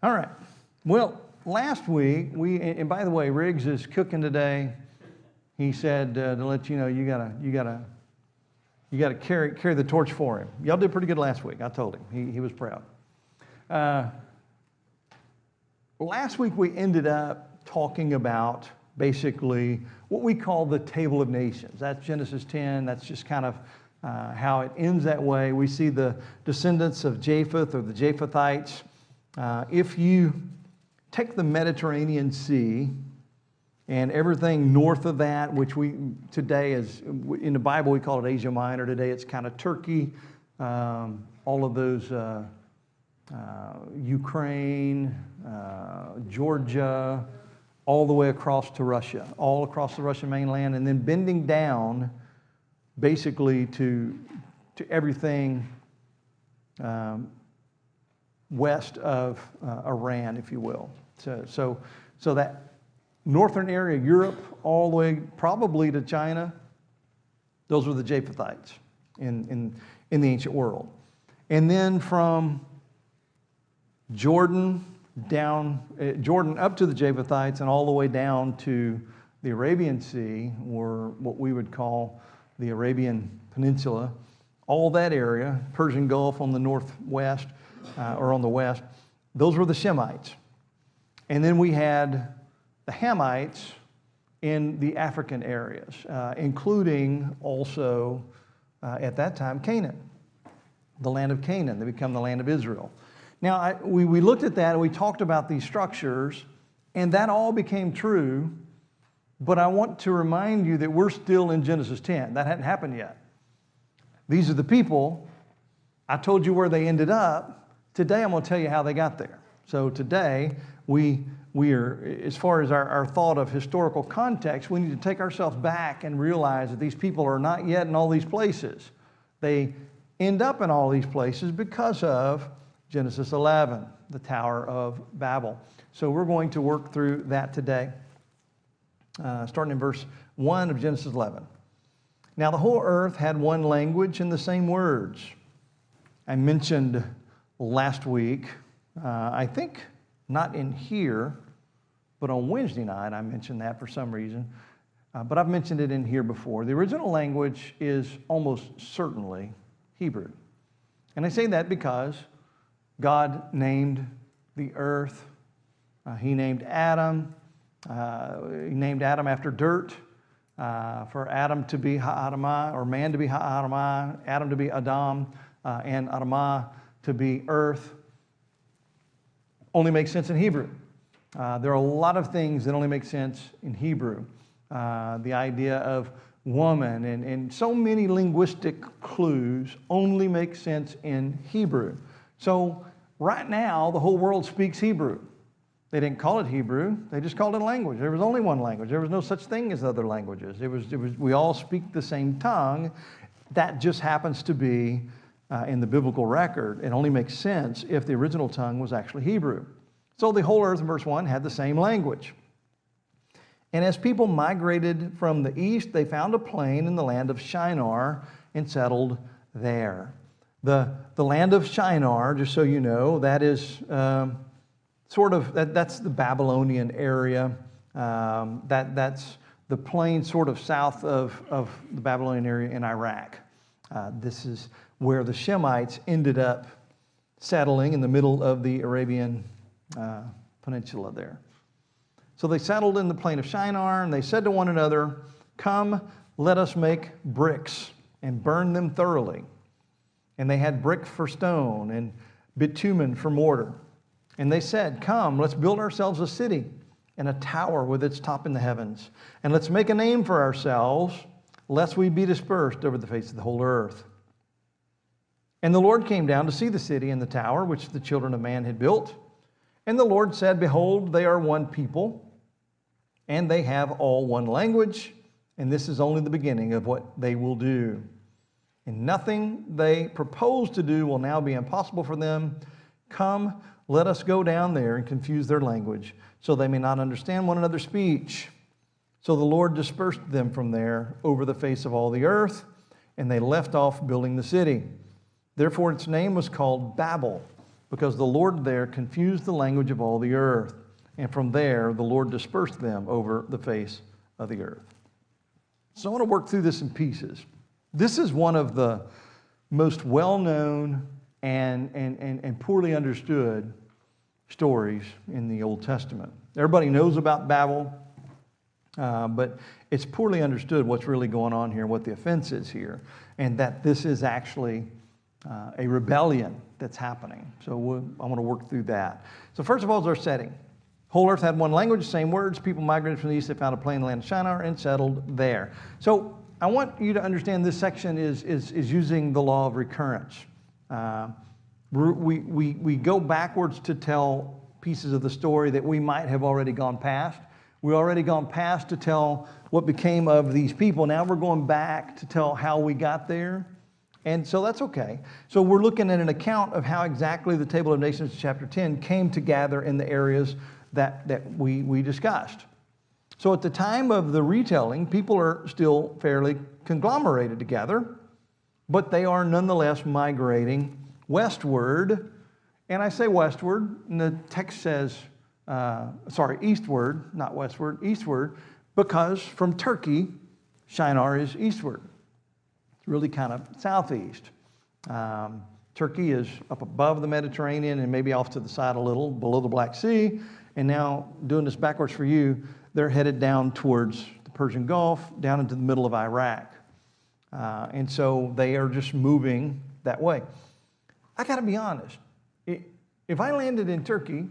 All right. Well, last week and by the way, Riggs is cooking today. He said to let you know you gotta carry the torch for him. Y'all did pretty good last week. I told him. He was proud. Last week we ended up talking about basically what we call the Table of Nations. That's Genesis 10. That's just kind of how it ends that way. We see the descendants of Japheth or the Japhethites. If you take the Mediterranean Sea and everything north of that, which we today is, in the Bible we call it Asia Minor. Today it's kind of Turkey, all of those, Ukraine, Georgia, all the way across to Russia, all across the Russian mainland, and then bending down basically to everything west of Iran, if you will. So that northern area, Europe, all the way probably to China, those were the Japhethites in the ancient world. And then from Jordan up to the Japhethites and all the way down to the Arabian Sea, or what we would call the Arabian Peninsula, all that area, Persian Gulf on the northwest, or on the west, those were the Shemites. And then we had the Hamites in the African areas, including also, at that time, Canaan, the land of Canaan. They become the land of Israel. Now, we looked at that and we talked about these structures, and that all became true, but I want to remind you that we're still in Genesis 10. That hadn't happened yet. These are the people. I told you where they ended up. Today, I'm going to tell you how they got there. So today, we are, as far as our thought of historical context, we need to take ourselves back and realize that these people are not yet in all these places. They end up in all these places because of Genesis 11, the Tower of Babel. So we're going to work through that today, starting in verse 1 of Genesis 11. Now the whole earth had one language and the same words. I mentioned last week, I think not in here, but on Wednesday night I mentioned that for some reason, but I've mentioned it in here before. The original language is almost certainly Hebrew. And I say that because God named the earth. He named Adam. He named Adam after dirt. For Adam to be Ha'adamah, or man to be Ha'adamah, Adam to be Adam, and Adamah to be earth, only makes sense in Hebrew. There are a lot of things that only make sense in Hebrew. The idea of woman and so many linguistic clues only make sense in Hebrew. So right now, the whole world speaks Hebrew. They didn't call it Hebrew. They just called it a language. There was only one language. There was no such thing as other languages. We all speak the same tongue. That just happens to be in the biblical record. It only makes sense if the original tongue was actually Hebrew. So the whole earth, in verse 1, had the same language. And as people migrated from the east, they found a plain in the land of Shinar and settled there. The land of Shinar, just so you know, that is that's the Babylonian area. That's the plain sort of south of the Babylonian area in Iraq. This is where the Shemites ended up settling in the middle of the Arabian Peninsula there. So they settled in the plain of Shinar, and they said to one another, "Come, let us make bricks and burn them thoroughly." And they had brick for stone and bitumen for mortar. And they said, "Come, let's build ourselves a city and a tower with its top in the heavens. And let's make a name for ourselves, lest we be dispersed over the face of the whole earth." And the Lord came down to see the city and the tower which the children of man had built. And the Lord said, "Behold, they are one people, and they have all one language, and this is only the beginning of what they will do. And nothing they propose to do will now be impossible for them. Come, let us go down there and confuse their language, so they may not understand one another's speech." So the Lord dispersed them from there over the face of all the earth, and they left off building the city. Therefore its name was called Babel, because the Lord there confused the language of all the earth. And from there, the Lord dispersed them over the face of the earth. So I want to work through this in pieces. This is one of the most well-known and poorly understood stories in the Old Testament. Everybody knows about Babel, but it's poorly understood what's really going on here, what the offense is here, and that this is actually a rebellion that's happening. So I want to work through that. So first of all is our setting. Whole earth had one language, same words. People migrated from the east. They found a plain land of Shinar and settled there. So I want you to understand this section is using the law of recurrence. We go backwards to tell pieces of the story that we might have already gone past. We've already gone past to tell what became of these people. Now we're going back to tell how we got there. And so that's okay. So we're looking at an account of how exactly the Table of Nations, chapter 10, came to gather in the areas that we discussed. So at the time of the retelling, people are still fairly conglomerated together, but they are nonetheless migrating westward. And I say westward, and the text says, eastward, not westward, eastward, because from Turkey, Shinar is eastward. It's really kind of southeast. Turkey is up above the Mediterranean and maybe off to the side a little, below the Black Sea. And now, doing this backwards for you, they're headed down towards the Persian Gulf, down into the middle of Iraq. And so they are just moving that way. I got to be honest. If I landed in Turkey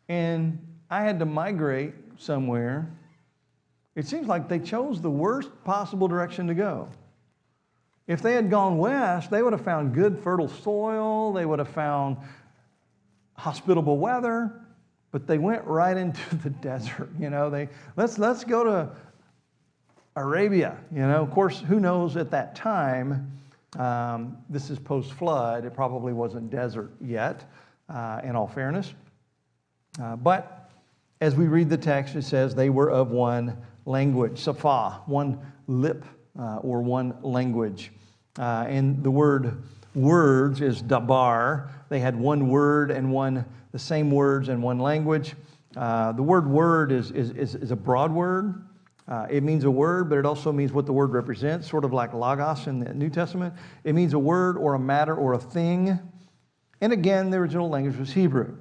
and I had to migrate somewhere, it seems like they chose the worst possible direction to go. If they had gone west, they would have found good fertile soil, they would have found hospitable weather, but they went right into the desert. Let's go to Arabia. Of course, who knows at that time, this is post-flood, it probably wasn't desert yet, in all fairness. But as we read the text, it says they were of one language, Safa, one lip or one language. And the word words is dabar. They had one word and the same words and one language. The word is a broad word. It means a word, but it also means what the word represents, sort of like logos in the New Testament. It means a word or a matter or a thing. And again, the original language was Hebrew.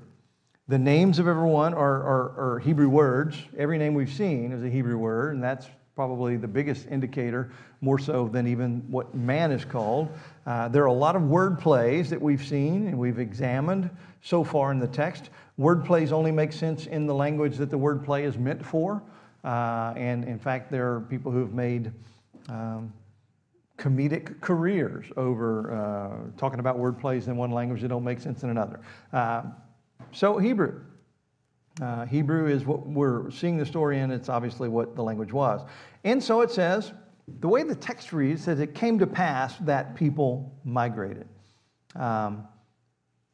The names of everyone are Hebrew words. Every name we've seen is a Hebrew word, and that's probably the biggest indicator, more so than even what man is called. There are a lot of word plays that we've seen and we've examined so far in the text. Word plays only make sense in the language that the word play is meant for. And in fact, there are people who have made comedic careers over talking about word plays in one language that don't make sense in another. So Hebrew. Hebrew is what we're seeing the story in. It's obviously what the language was. And so it says, the way the text reads, says it came to pass that people migrated.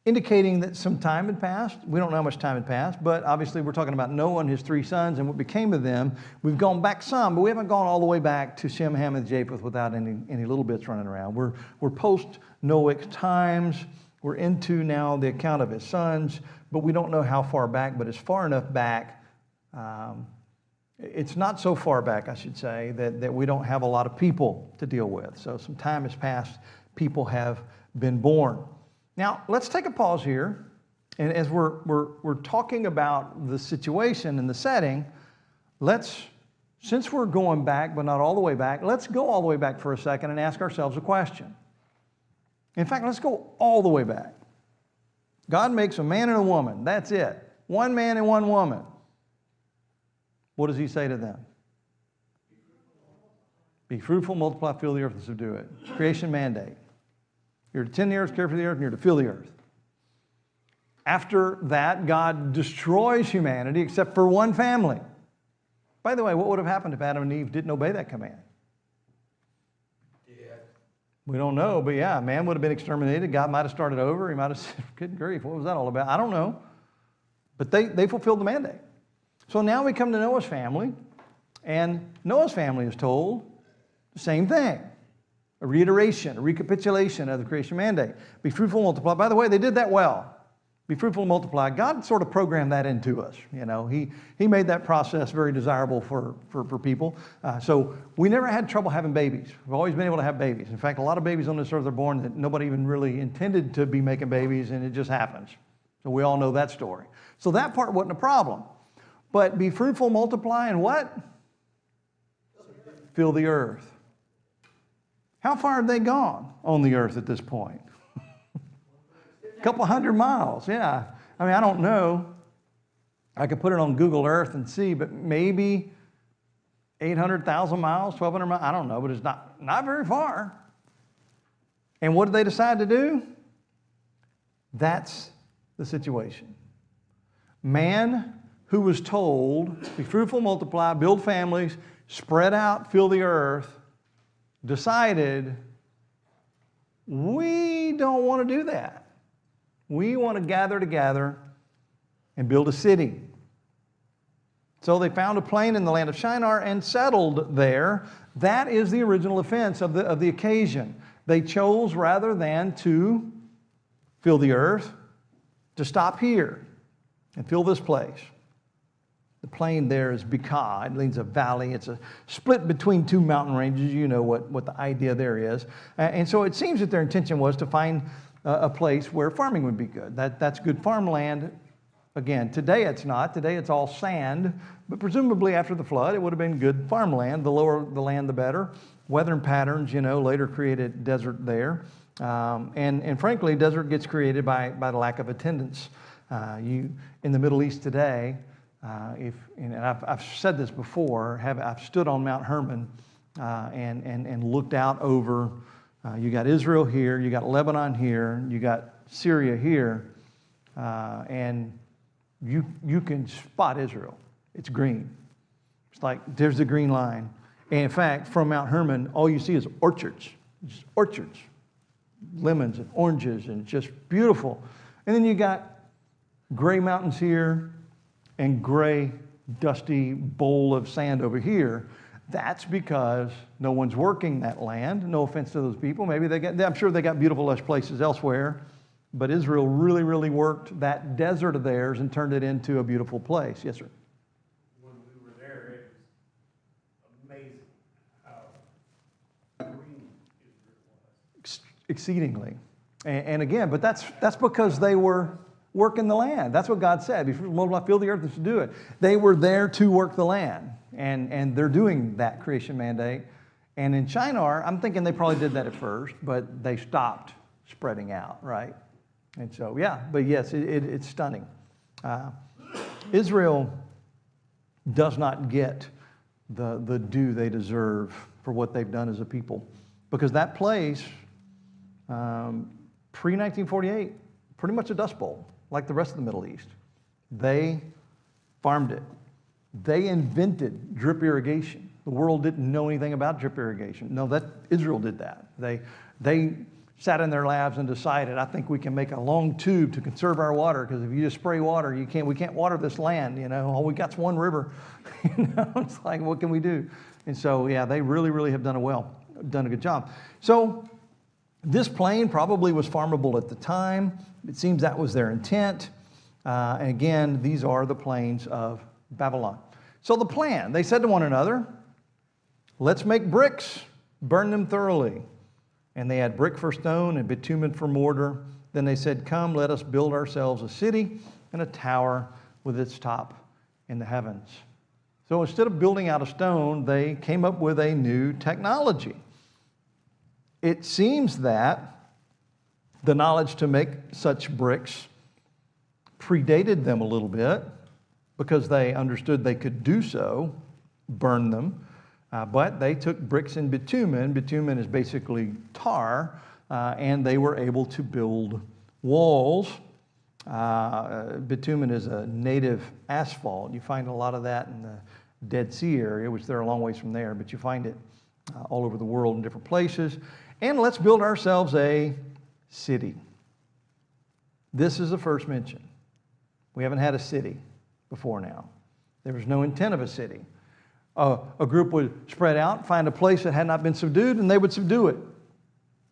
Indicating that some time had passed. We don't know how much time had passed, but obviously we're talking about Noah and his 3 sons and what became of them. We've gone back some, but we haven't gone all the way back to Shem, Ham, and Japheth without any little bits running around. We're post-Noahic times. We're into now the account of his sons, but we don't know how far back, but it's far enough back. It's not so far back, I should say, that we don't have a lot of people to deal with. So some time has passed. People have been born. Now, let's take a pause here. And as we're talking about the situation and the setting, since we're going back, but not all the way back, let's go all the way back for a second and ask ourselves a question. In fact, let's go all the way back. God makes a man and a woman. That's it. One man and one woman. What does he say to them? Be fruitful, multiply, fill the earth, and subdue it. Creation mandate. You're to tend the earth, care for the earth, and you're to fill the earth. After that, God destroys humanity except for one family. By the way, what would have happened if Adam and Eve didn't obey that command? We don't know, but yeah, man would have been exterminated. God might have started over. He might have said, good grief, what was that all about? I don't know. But they fulfilled the mandate. So now we come to Noah's family, and Noah's family is told the same thing. a reiteration, a recapitulation of the creation mandate. Be fruitful and multiply. By the way, they did that well. Be fruitful and multiply. God sort of programmed that into us. You know, He made that process very desirable for people. So we never had trouble having babies. We've always been able to have babies. In fact, a lot of babies on this earth are born that nobody even really intended to be making babies, and it just happens. So we all know that story. So that part wasn't a problem. But be fruitful, multiply, and what? Fill the earth. How far have they gone on the earth at this point? A couple hundred miles, yeah. I mean, I don't know. I could put it on Google Earth and see, but maybe 800,000 miles, 1,200 miles, I don't know, but it's not very far. And what did they decide to do? That's the situation. Man who was told, be fruitful, multiply, build families, spread out, fill the earth, decided, we don't want to do that. We want to gather together and build a city. So they found a plain in the land of Shinar and settled there. That is the original offense of the occasion. They chose, rather than to fill the earth, to stop here and fill this place. The plain there is Bika. It means a valley. It's a split between two mountain ranges. You know what the idea there is. And so it seems that their intention was to find a place where farming would be good. That's good farmland. Again, today it's not. Today it's all sand. But presumably after the flood, it would have been good farmland. The lower the land, the better. Weather patterns, later created desert there. And frankly, desert gets created by the lack of attendance. In the Middle East today, and I've said this before, I've stood on Mount Hermon and looked out over. You got Israel here, you got Lebanon here, you got Syria here, and you can spot Israel. It's green. It's like there's the green line. And in fact, from Mount Hermon, all you see is orchards, just orchards, lemons and oranges, and just beautiful. And then you got gray mountains here and gray, dusty bowl of sand over here. That's because no one's working that land. No offense to those people. Maybe I'm sure they got beautiful, lush places elsewhere. But Israel really, really worked that desert of theirs and turned it into a beautiful place. Yes, sir. When we were there, it was amazing how green Israel was. Exceedingly. And again, but that's because they were working the land. That's what God said. Be fruitful, multiply, fill the earth, and to do it. They were there to work the land. And they're doing that creation mandate. And in Shinar, I'm thinking they probably did that at first, but they stopped spreading out, right? And so, yeah, but yes, it's stunning. Israel does not get the due they deserve for what they've done as a people. Because that place, pre-1948, pretty much a dust bowl, like the rest of the Middle East. They farmed it. They invented drip irrigation. The world didn't know anything about drip irrigation. No, Israel did that. They sat in their labs and decided, I think we can make a long tube to conserve our water, because if you just spray water, we can't water this land, all we got's one river. It's like, what can we do? And so, yeah, they really, really have done a good job. So this plain probably was farmable at the time. It seems that was their intent. And again, these are the plains of Babylon. So the plan, they said to one another, let's make bricks, burn them thoroughly. And they had brick for stone and bitumen for mortar. Then they said, come, let us build ourselves a city and a tower with its top in the heavens. So instead of building out of stone, they came up with a new technology. It seems that the knowledge to make such bricks predated them a little bit, because they understood they could do so, burn them. But they took bricks and bitumen. Bitumen is basically tar, and they were able to build walls. Bitumen is a native asphalt. You find a lot of that in the Dead Sea area, which they're a long ways from there, but you find it all over the world in different places. And let's build ourselves a city. This is the first mention. We haven't had a city before now. There was no intent of a city. A group would spread out, find a place that had not been subdued, and they would subdue it.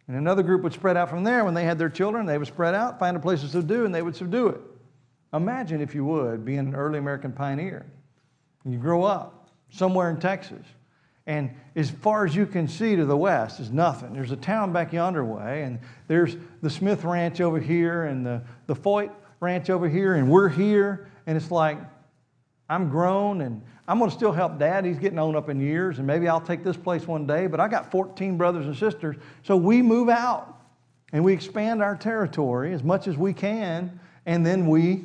And another group would spread out from there. When they had their children, they would spread out, find a place to subdue, and they would subdue it. Imagine, if you would, being an early American pioneer. And you grow up somewhere in Texas. And as far as you can see to the west is nothing. There's a town back yonder way, and there's the Smith Ranch over here, and the Foyt Ranch over here, and we're here. And it's like, I'm grown, and I'm going to still help Dad. He's getting on up in years, and maybe I'll take this place one day. But I got 14 brothers and sisters, so we move out, and we expand our territory as much as we can, and then we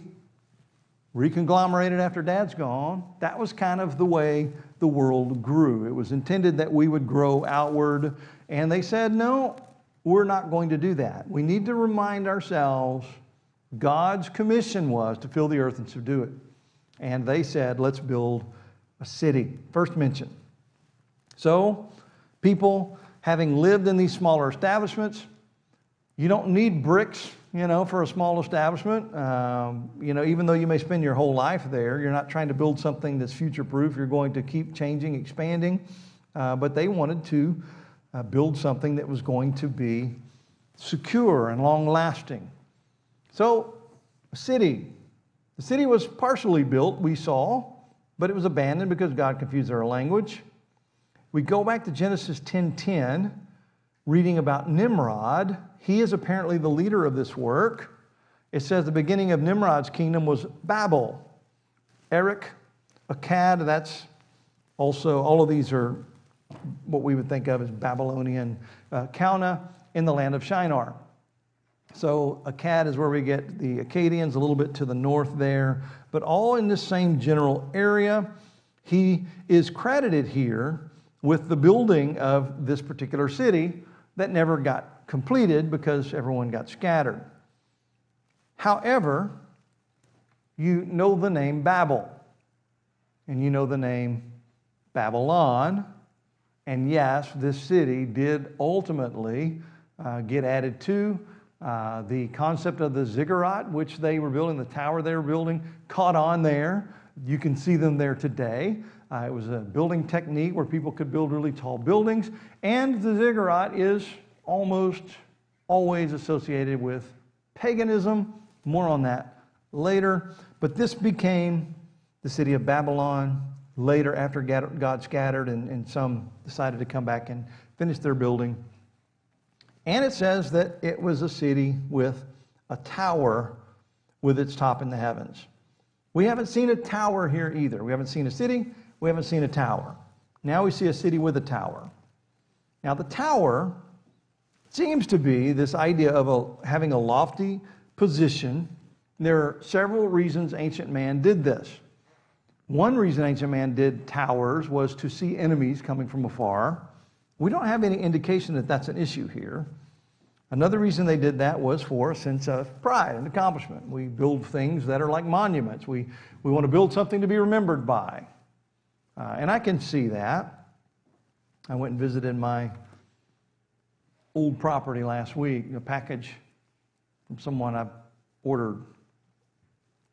reconglomerated after Dad's gone. That was kind of the way the world grew. It was intended that we would grow outward, and they said, no, we're not going to do that. We need to remind ourselves God's commission was to fill the earth and subdue it. And they said, let's build a city. First mention. So, people having lived in these smaller establishments, you don't need bricks, for a small establishment. Even though you may spend your whole life there, you're not trying to build something that's future-proof. You're going to keep changing, expanding. But they wanted to build something that was going to be secure and long-lasting. So, a city. The city was partially built, we saw, but it was abandoned because God confused their language. We go back to Genesis 10:10, reading about Nimrod. He is apparently the leader of this work. It says the beginning of Nimrod's kingdom was Babel. Erech, Akkad, that's also, all of these are what we would think of as Babylonian Calneh in the land of Shinar. So Akkad is where we get the Akkadians, a little bit to the north there, but all in the same general area. He is credited here with the building of this particular city that never got completed because everyone got scattered. However, you know the name Babel, and you know the name Babylon, and yes, this city did ultimately get added to. The concept of the ziggurat, which they were building, the tower they were building, caught on there. You can see them there today. It was a building technique where people could build really tall buildings, and the ziggurat is almost always associated with paganism. More on that later. But this became the city of Babylon later after God scattered and some decided to come back and finish their building. And it says that it was a city with a tower with its top in the heavens. We haven't seen a tower here either. We haven't seen a city. We haven't seen a tower. Now we see a city with a tower. Now the tower seems to be this idea of having a lofty position. There are several reasons ancient man did this. One reason ancient man did towers was to see enemies coming from afar. We don't have any indication that that's an issue here. Another reason they did that was for a sense of pride and accomplishment. We build things that are like monuments. We want to build something to be remembered by. And I can see that. I went and visited my old property last week, a package from someone I ordered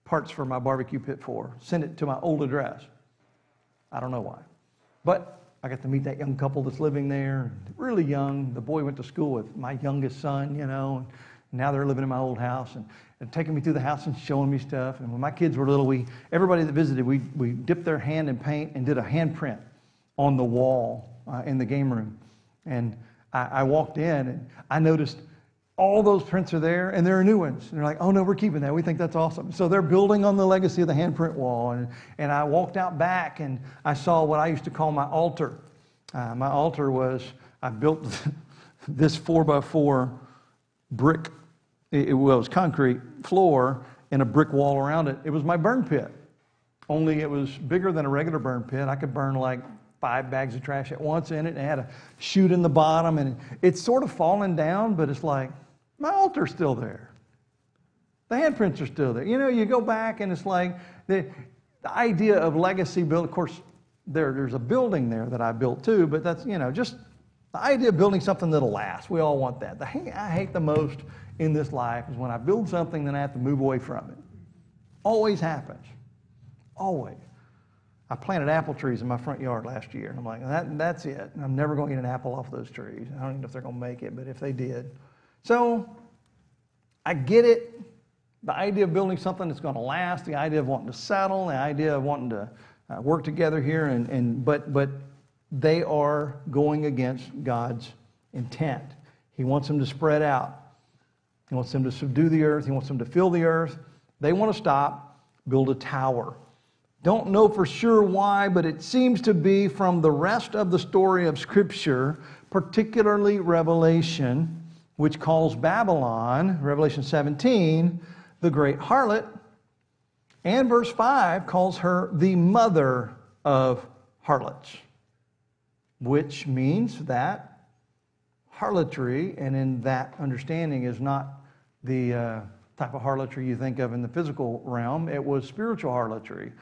parts for my barbecue pit for, sent it to my old address. I don't know why. But I got to meet that young couple that's living there, really young. The boy went to school with my youngest son, and now they're living in my old house and taking me through the house and showing me stuff. And when my kids were little, everybody that visited, we dipped their hand in paint and did a handprint on the wall in the game room. And I walked in and I noticed all those prints are there and there are new ones. And they're like, oh no, we're keeping that. We think that's awesome. So they're building on the legacy of the handprint wall. And I walked out back and I saw what I used to call my altar. My altar was, I built this 4x4 brick, it was concrete floor and a brick wall around it. It was my burn pit. Only it was bigger than a regular burn pit. I could burn like 5 bags of trash at once in it, and it had a chute in the bottom, and it's sort of fallen down, but it's like, my altar's still there. The handprints are still there. You go back, and it's like, the idea of legacy build, of course, there's a building there that I built too, but that's, just the idea of building something that'll last. We all want that. The thing I hate the most in this life is when I build something, then I have to move away from it. Always happens. Always. I planted apple trees in my front yard last year. And I'm like, that's it. I'm never going to eat an apple off those trees. I don't even know if they're going to make it, but if they did. So I get it. The idea of building something that's going to last, the idea of wanting to settle, the idea of wanting to work together here, but they are going against God's intent. He wants them to spread out. He wants them to subdue the earth. He wants them to fill the earth. They want to stop, build a tower. Don't know for sure why, but it seems to be from the rest of the story of Scripture, particularly Revelation, which calls Babylon, Revelation 17, the great harlot, and verse 5 calls her the mother of harlots, which means that harlotry, and in that understanding, is not the type of harlotry you think of in the physical realm. It was spiritual harlotry.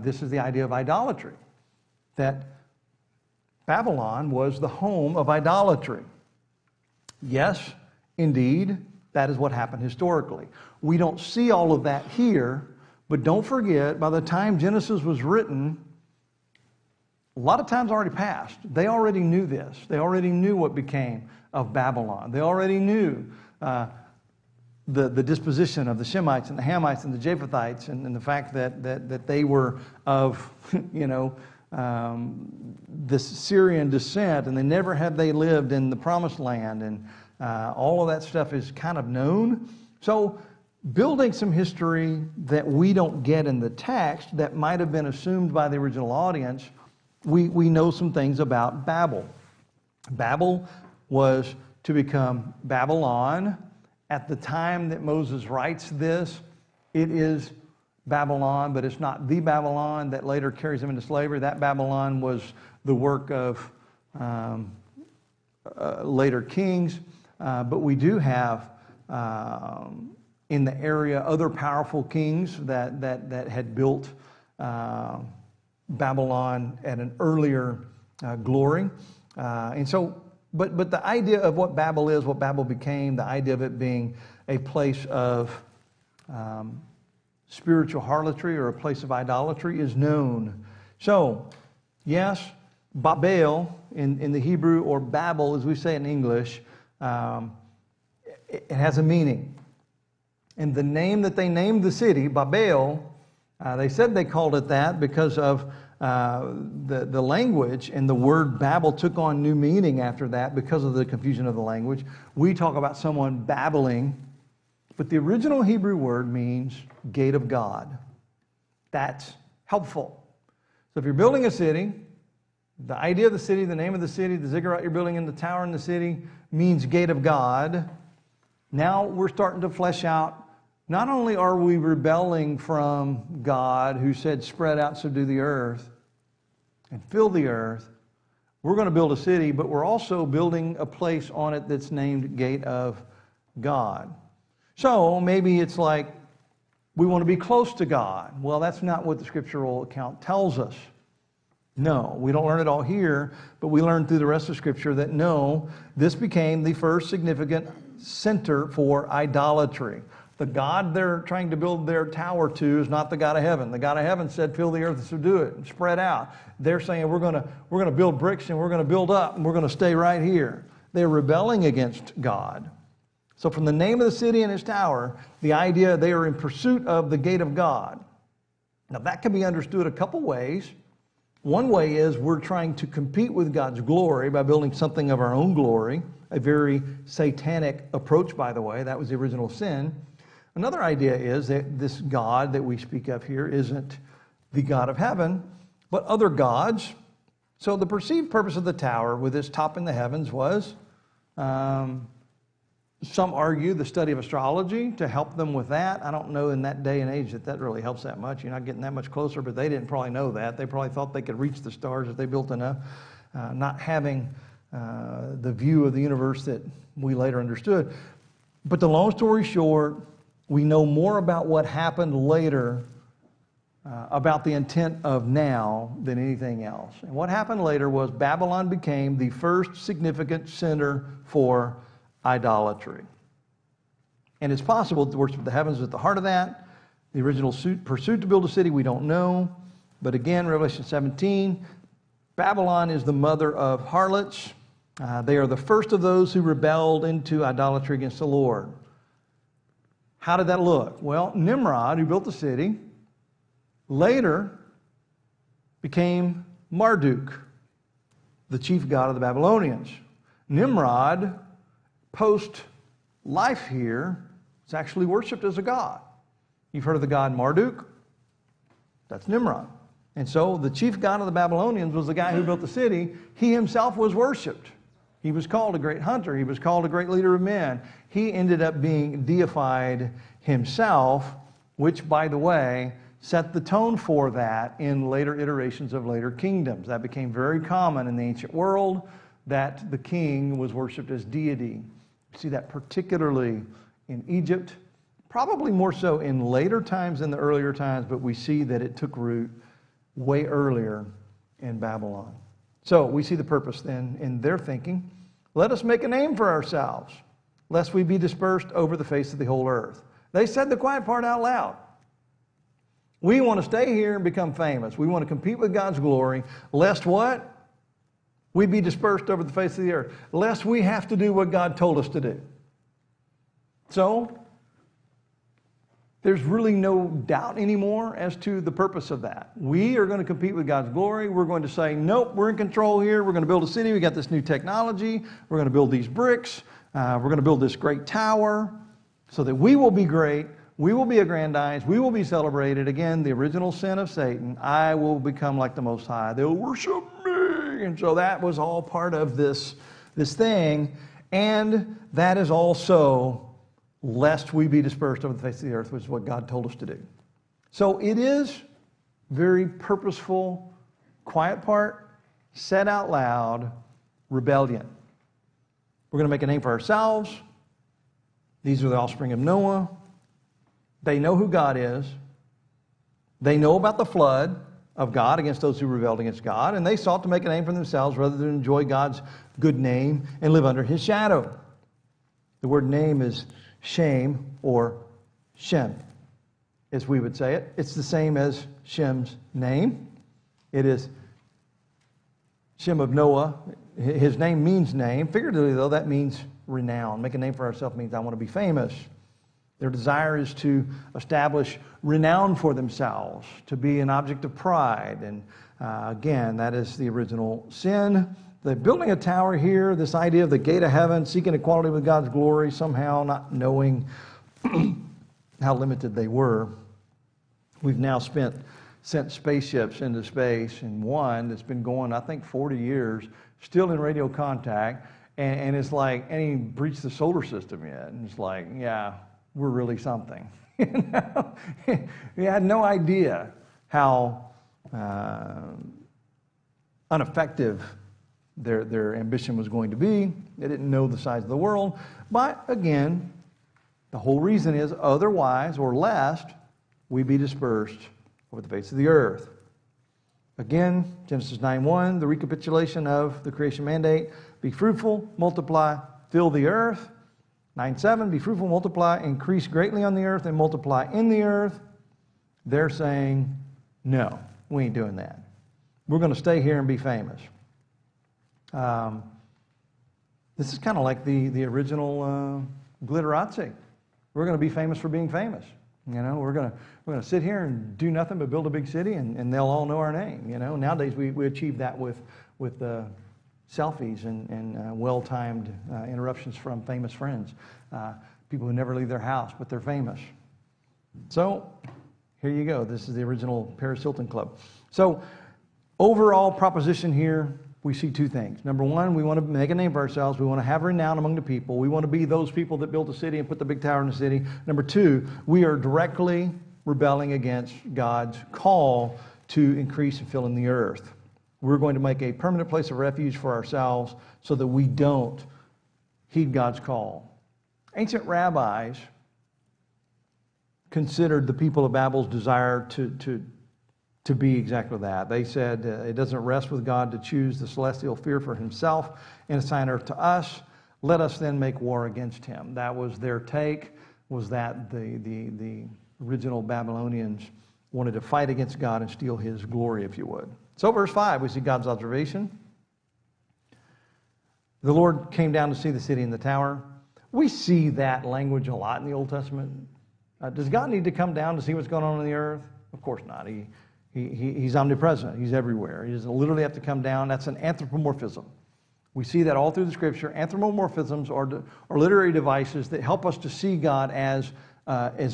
This is the idea of idolatry, that Babylon was the home of idolatry. Yes, indeed, that is what happened historically. We don't see all of that here, but don't forget, by the time Genesis was written, a lot of time's already passed. They already knew this. They already knew what became of Babylon. They already knew the disposition of the Shemites and the Hamites and the Japhethites, and the fact that they were of, this Syrian descent, and never had they lived in the Promised Land, and all of that stuff is kind of known. So building some history that we don't get in the text that might have been assumed by the original audience, we know some things about Babel. Babel was to become Babylon. At the time that Moses writes this, it is Babylon, but it's not the Babylon that later carries them into slavery. That Babylon was the work of later kings. But we do have in the area other powerful kings that had built Babylon at an earlier glory. And so, but the idea of what Babel is, what Babel became, the idea of it being a place of spiritual harlotry or a place of idolatry is known. So, yes, Babel in the Hebrew, or Babel as we say in English, it has a meaning. And the name that they named the city, Babel, they said they called it that because of the language, and the word Babel took on new meaning after that because of the confusion of the language. We talk about someone babbling, but the original Hebrew word means gate of God. That's helpful. So if you're building a city, the idea of the city, the name of the city, the ziggurat you're building in the tower in the city means gate of God. Now we're starting to flesh out, not only are we rebelling from God who said spread out, subdue the earth and fill the earth, we're going to build a city, but we're also building a place on it that's named Gate of God. So maybe it's like we want to be close to God. Well, that's not what the scriptural account tells us. No, we don't learn it all here, but we learn through the rest of Scripture that no, this became the first significant center for idolatry. The God they're trying to build their tower to is not the God of heaven. The God of heaven said, fill the earth and subdue it and spread out. They're saying, we're going to build bricks and we're going to build up and we're going to stay right here. They're rebelling against God. So from the name of the city and its tower, the idea they are in pursuit of the gate of God. Now that can be understood a couple ways. One way is we're trying to compete with God's glory by building something of our own glory, a very satanic approach, by the way. That was the original sin. Another idea is that this God that we speak of here isn't the God of heaven, but other gods. So the perceived purpose of the tower with its top in the heavens was, some argue, the study of astrology to help them with that. I don't know in that day and age that really helps that much. You're not getting that much closer, but they didn't probably know that. They probably thought they could reach the stars if they built enough, not having the view of the universe that we later understood. But the long story short, we know more about what happened later about the intent of now than anything else. And what happened later was Babylon became the first significant center for idolatry. And it's possible to worship the heavens at the heart of that. The original pursuit to build a city, we don't know. But again, Revelation 17, Babylon is the mother of harlots. They are the first of those who rebelled into idolatry against the Lord. How did that look? Well, Nimrod, who built the city, later became Marduk, the chief god of the Babylonians. Nimrod, post-life here, is actually worshipped as a god. You've heard of the god Marduk? That's Nimrod. And so the chief god of the Babylonians was the guy who built the city. He himself was worshipped. He was called a great hunter. He was called a great leader of men. He ended up being deified himself, which, by the way, set the tone for that in later iterations of later kingdoms. That became very common in the ancient world, that the king was worshipped as deity. You see that particularly in Egypt, probably more so in later times than the earlier times, but we see that it took root way earlier in Babylon. So we see the purpose then in their thinking. Let us make a name for ourselves, lest we be dispersed over the face of the whole earth. They said the quiet part out loud. We want to stay here and become famous. We want to compete with God's glory, lest what? We be dispersed over the face of the earth. Lest we have to do what God told us to do. So, there's really no doubt anymore as to the purpose of that. We are going to compete with God's glory. We're going to say, nope, we're in control here. We're going to build a city. We got this new technology. We're going to build these bricks. We're going to build this great tower so that we will be great. We will be aggrandized. We will be celebrated. Again, the original sin of Satan. I will become like the Most High. They'll worship me. And so that was all part of this thing. And that is also lest we be dispersed over the face of the earth, which is what God told us to do. So it is very purposeful, quiet part, said out loud, rebellion. We're going to make a name for ourselves. These are the offspring of Noah. They know who God is. They know about the flood of God against those who rebelled against God, and they sought to make a name for themselves rather than enjoy God's good name and live under his shadow. The word name is Shem or Shem, as we would say it. It's the same as Shem's name. It is Shem of Noah. His name means name. Figuratively, though, that means renown. Make a name for ourselves means I want to be famous. Their desire is to establish renown for themselves, to be an object of pride. And again, that is the original sin. They're building a tower here, this idea of the gate of heaven, seeking equality with God's glory, somehow not knowing how limited they were. We've now sent spaceships into space, and one that's been going, I think, 40 years, still in radio contact, and it's like, and he breached the solar system yet. And it's like, yeah, we're really something. You know? We had no idea how ineffective their ambition was going to be. They didn't know the size of the world. But again, the whole reason is otherwise or lest we be dispersed over the face of the earth. Again, Genesis 9:1, the recapitulation of the creation mandate. Be fruitful, multiply, fill the earth. 9:7, be fruitful, multiply, increase greatly on the earth, and multiply in the earth. They're saying, no, we ain't doing that. We're going to stay here and be famous. This is kind of like the original glitterazzi. We're going to be famous for being famous. You know, we're going to sit here and do nothing but build a big city, and they'll all know our name. You know, nowadays we achieve that with selfies and well-timed interruptions from famous friends, people who never leave their house, but they're famous. So here you go. This is the original Paris Hilton Club. So overall proposition here, we see two things. Number one, we want to make a name for ourselves. We want to have renown among the people. We want to be those people that built the city and put the big tower in the city. Number two, we are directly rebelling against God's call to increase and fill in the earth. We're going to make a permanent place of refuge for ourselves so that we don't heed God's call. Ancient rabbis considered the people of Babel's desire to be exactly that. They said it doesn't rest with God to choose the celestial sphere for himself and assign earth to us. Let us then make war against him. That was their take, was that the original Babylonians wanted to fight against God and steal his glory, if you would. So verse 5, we see God's observation. The Lord came down to see the city and the tower. We see that language a lot in the Old Testament. Does God need to come down to see what's going on the earth? Of course not. He's omnipresent. He's everywhere. He doesn't literally have to come down. That's an anthropomorphism. We see that all through the Scripture. Anthropomorphisms are literary devices that help us to see God as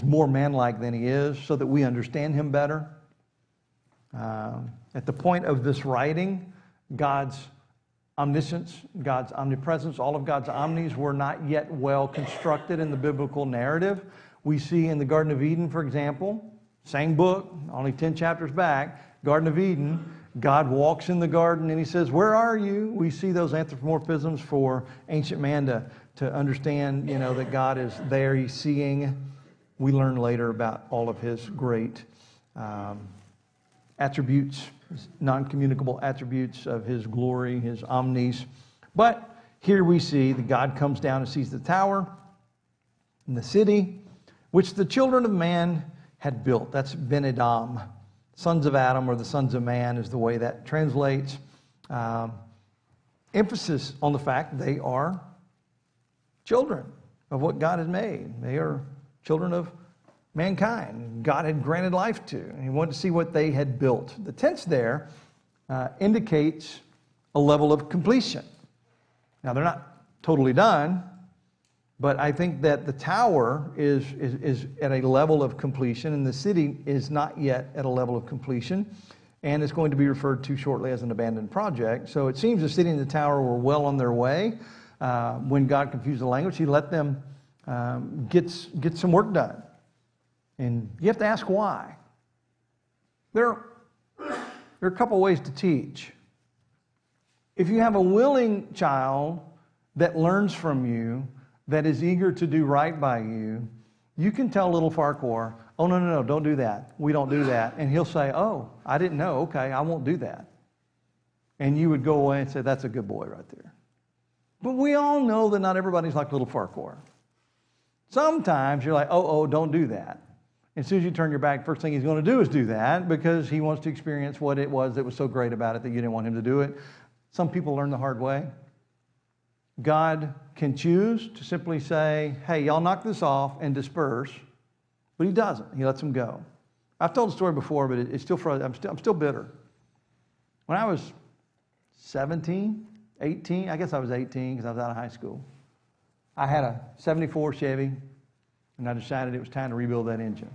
more man-like than he is so that we understand him better. At the point of this writing, God's omniscience, God's omnipresence, all of God's omnis were not yet well constructed in the biblical narrative. We see in the Garden of Eden, for example, same book, only 10 chapters back, Garden of Eden, God walks in the garden and he says, "Where are you?" We see those anthropomorphisms for ancient man to understand, that God is there, he's seeing. We learn later about all of his great attributes, non-communicable attributes of his glory, his omnis. But here we see that God comes down and sees the tower and the city, which the children of man had built. That's Ben Adam. Sons of Adam or the sons of man is the way that translates. Emphasis on the fact they are children of what God has made. They are children of mankind. God had granted life to, and he wanted to see what they had built. The tense there indicates a level of completion. Now, they're not totally done, but I think that the tower is at a level of completion, and the city is not yet at a level of completion, and it's going to be referred to shortly as an abandoned project. So it seems the city and the tower were well on their way. When God confused the language, he let them get some work done. And you have to ask why. There are a couple ways to teach. If you have a willing child that learns from you, that is eager to do right by you, you can tell little Farquhar, "Oh, no, don't do that. We don't do that." And he'll say, "Oh, I didn't know. Okay, I won't do that." And you would go away and say, "That's a good boy right there." But we all know that not everybody's like little Farquhar. Sometimes you're like, "Oh, don't do that." As soon as you turn your back, first thing he's going to do is do that because he wants to experience what it was that was so great about it that you didn't want him to do it. Some people learn the hard way. God can choose to simply say, "Hey, y'all knock this off and disperse," but he doesn't. He lets them go. I've told the story before, but it's still I'm still bitter. When I was 17, 18, I guess I was 18 because I was out of high school, I had a 74 Chevy, and I decided it was time to rebuild that engine.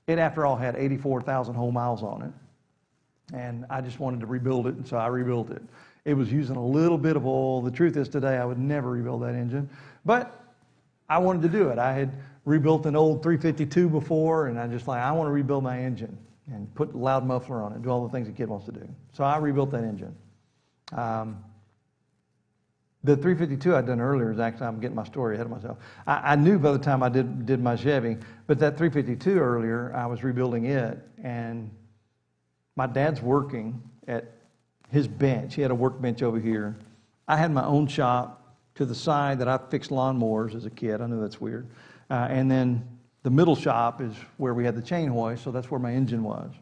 It, after all, had 84,000 whole miles on it, and I just wanted to rebuild it, and so I rebuilt it. It was using a little bit of oil. The truth is today I would never rebuild that engine, but I wanted to do it. I had rebuilt an old 352 before, and I want to rebuild my engine and put a loud muffler on it, do all the things a kid wants to do. So I rebuilt that engine. The 352 I'd done earlier is actually, I'm getting my story ahead of myself. I knew by the time I did my Chevy, but that 352 earlier, I was rebuilding it, and my dad's working at his bench. He had a workbench over here. I had my own shop to the side that I fixed lawnmowers as a kid. I know that's weird. And then the middle shop is where we had the chain hoist, so that's where my engine was.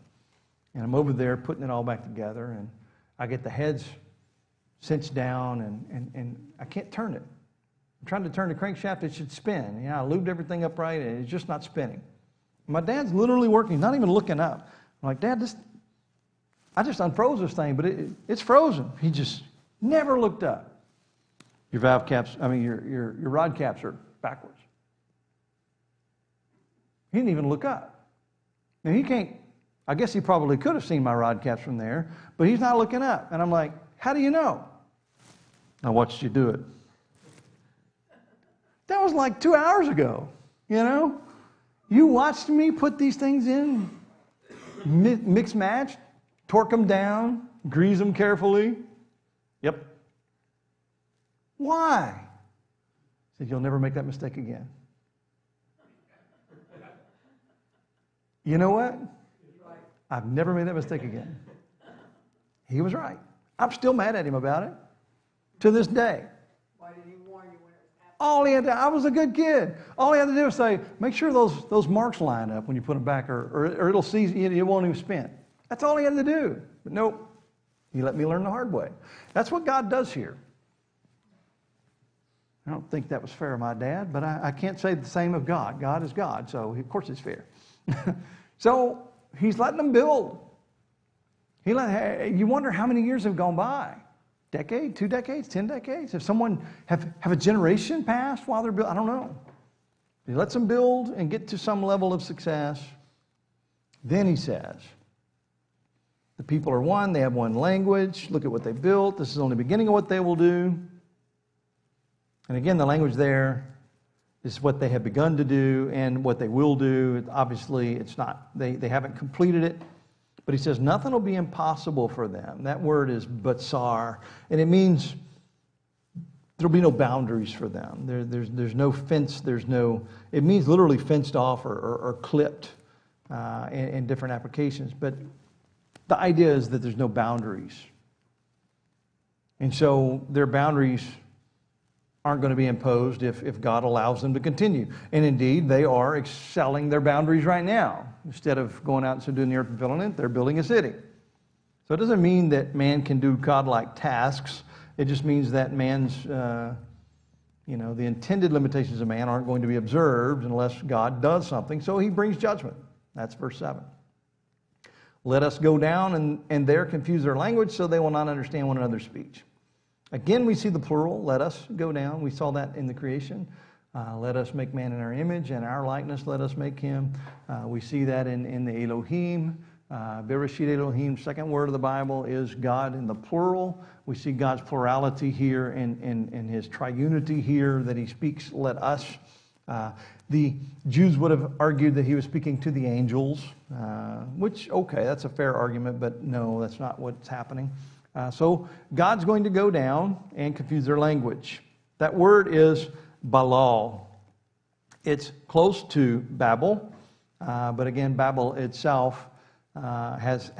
And I'm over there putting it all back together, and I get the heads cinched down, and I can't turn it. I'm trying to turn the crankshaft, it should spin. I lubed everything up right, and it's just not spinning. My dad's literally working, he's not even looking up. I'm like, "Dad, I just unfroze this thing, but it's frozen." He just never looked up. Your valve caps, your rod caps are backwards. He didn't even look up. And he can't, I guess he probably could have seen my rod caps from there, but he's not looking up. And I'm like, "How do you know?" "I watched you do it." That was like 2 hours ago, You watched me put these things in, mix match, torque them down, grease them carefully. "Yep." "Why?" I said, "You'll never make that mistake again." You know what? I've never made that mistake again. He was right. I'm still mad at him about it to this day. Why did he warn you when it was happening? All he had to, I was a good kid. All he had to do was say, make sure those marks line up when you put them back, or it'll see, it won't even spin. That's all he had to do. But nope, he let me learn the hard way. That's what God does here. I don't think that was fair of my dad, but I can't say the same of God. God is God, so of course it's fair. So he's letting them build. You wonder how many years have gone by. Decade, 2 decades, 10 decades? If someone have a generation passed while they're building? I don't know. He lets them build and get to some level of success. Then he says, the people are one, they have one language. Look at what they built. This is only the beginning of what they will do. And again, the language there is what they have begun to do and what they will do. Obviously, it's not, they haven't completed it. But he says, nothing will be impossible for them. That word is batsar, and it means there'll be no boundaries for them. There's no fence, it means literally fenced off or clipped in different applications. But the idea is that there's no boundaries. And so their boundaries aren't going to be imposed if God allows them to continue. And indeed, they are excelling their boundaries right now. Instead of going out and subduing the earth and filling it, they're building a city. So it doesn't mean that man can do godlike tasks. It just means that man's, the intended limitations of man aren't going to be observed unless God does something. So he brings judgment. That's verse 7. Let us go down and there confuse their language so they will not understand one another's speech. Again, we see the plural, let us go down. We saw that in the creation. Let us make man in our image and our likeness, let us make him. We see that in the Elohim. Bereshit Elohim, second word of the Bible, is God in the plural. We see God's plurality here in his triunity here that he speaks, let us. The Jews would have argued that he was speaking to the angels, which, okay, that's a fair argument, but no, that's not what's happening. So God's going to go down and confuse their language. That word is balal. It's close to Babel, but again, Babel itself has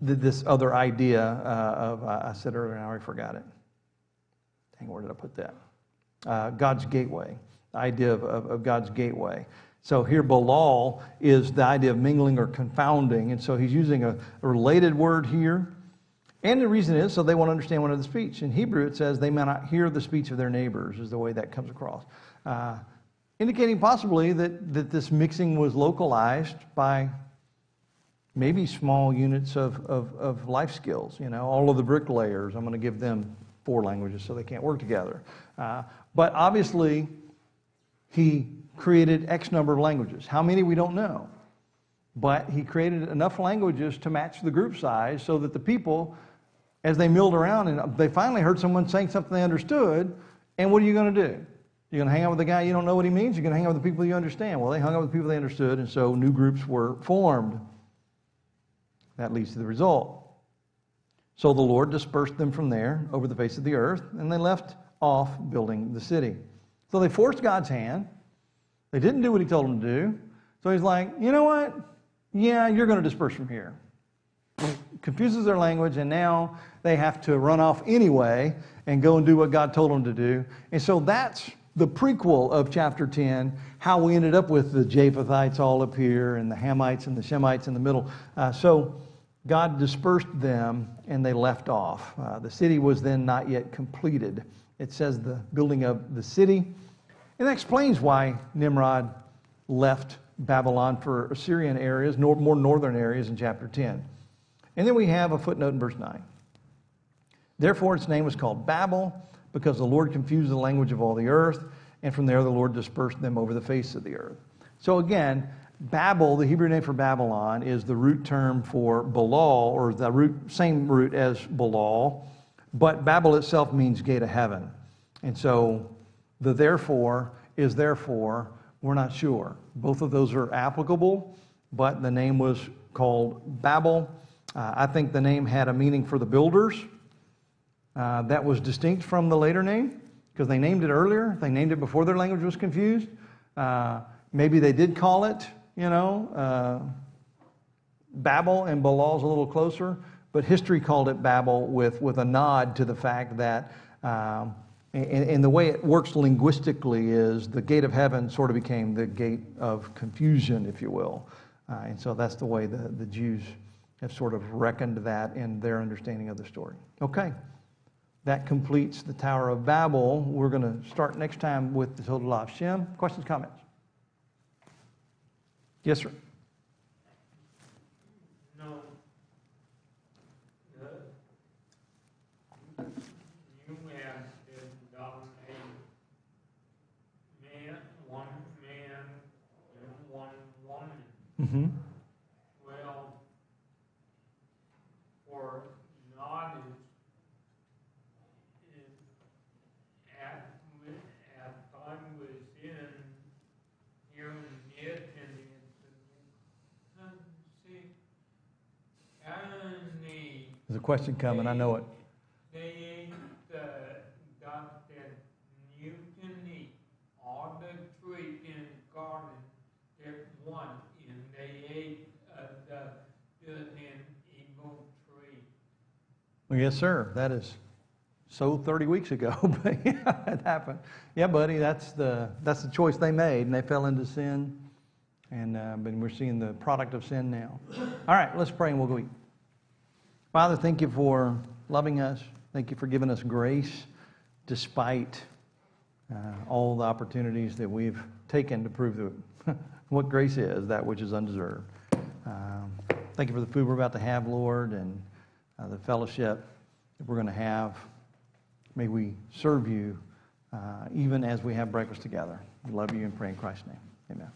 this other idea of, I said earlier, and I already forgot it. Dang, where did I put that? God's gateway, the idea of God's gateway. So here, balal is the idea of mingling or confounding, and so he's using a related word here. And the reason is so they won't understand one another's speech. In Hebrew, it says they may not hear the speech of their neighbors, is the way that comes across. Indicating possibly that this mixing was localized by maybe small units of life skills. All of the bricklayers, I'm going to give them 4 languages so they can't work together. But obviously, he created X number of languages. How many, we don't know. But he created enough languages to match the group size so that the people, as they milled around, and they finally heard someone saying something they understood, and what are you going to do? You're going to hang out with the guy you don't know what he means? You're going to hang out with the people you understand? Well, they hung out with the people they understood, and so new groups were formed. That leads to the result. So the Lord dispersed them from there over the face of the earth, and they left off building the city. So they forced God's hand. They didn't do what he told them to do. So he's like, you know what? Yeah, you're going to disperse from here. Confuses their language, and now they have to run off anyway and go and do what God told them to do. And so that's the prequel of chapter 10, how we ended up with the Japhethites all up here and the Hamites and the Shemites in the middle. So God dispersed them, and they left off. The city was then not yet completed. It says the building of the city. And that explains why Nimrod left Babylon for Assyrian areas, more northern areas in chapter 10. And then we have a footnote in verse 9. Therefore its name was called Babel, because the Lord confused the language of all the earth, and from there the Lord dispersed them over the face of the earth. So again, Babel, the Hebrew name for Babylon, is the root term for Balal, or the same root as Balal, but Babel itself means gate of heaven. And so the therefore is therefore, we're not sure. Both of those are applicable, but the name was called Babel. I think the name had a meaning for the builders that was distinct from the later name, because they named it earlier. They named it before their language was confused. Maybe they did call it, Babel, and Balal's a little closer, but history called it Babel with a nod to the fact that And the way it works linguistically is the gate of heaven sort of became the gate of confusion, if you will. And so that's the way the Jews have sort of reckoned that in their understanding of the story. Okay, that completes the Tower of Babel. We're going to start next time with the total law of Shem. Questions, comments? Yes, sir. No. You have been done a man, one man, and one woman. Mm-hmm. Well, for knowledge, at time was in human it and see, and There's a question coming, I know it. they ate got that Newton eat all the tree in the garden that one, and they ate the good and evil tree. Well, yes, sir. That is so 30 weeks ago, but yeah, it happened. Yeah, buddy, that's the choice they made, and they fell into sin, and but we're seeing the product of sin now. All right, let's pray, and we'll go eat. Father, thank you for loving us. Thank you for giving us grace despite all the opportunities that we've taken to prove that what grace is, that which is undeserved. Thank you for the food we're about to have, Lord, and the fellowship that we're going to have. May we serve you even as we have breakfast together. We love you and pray in Christ's name. Amen.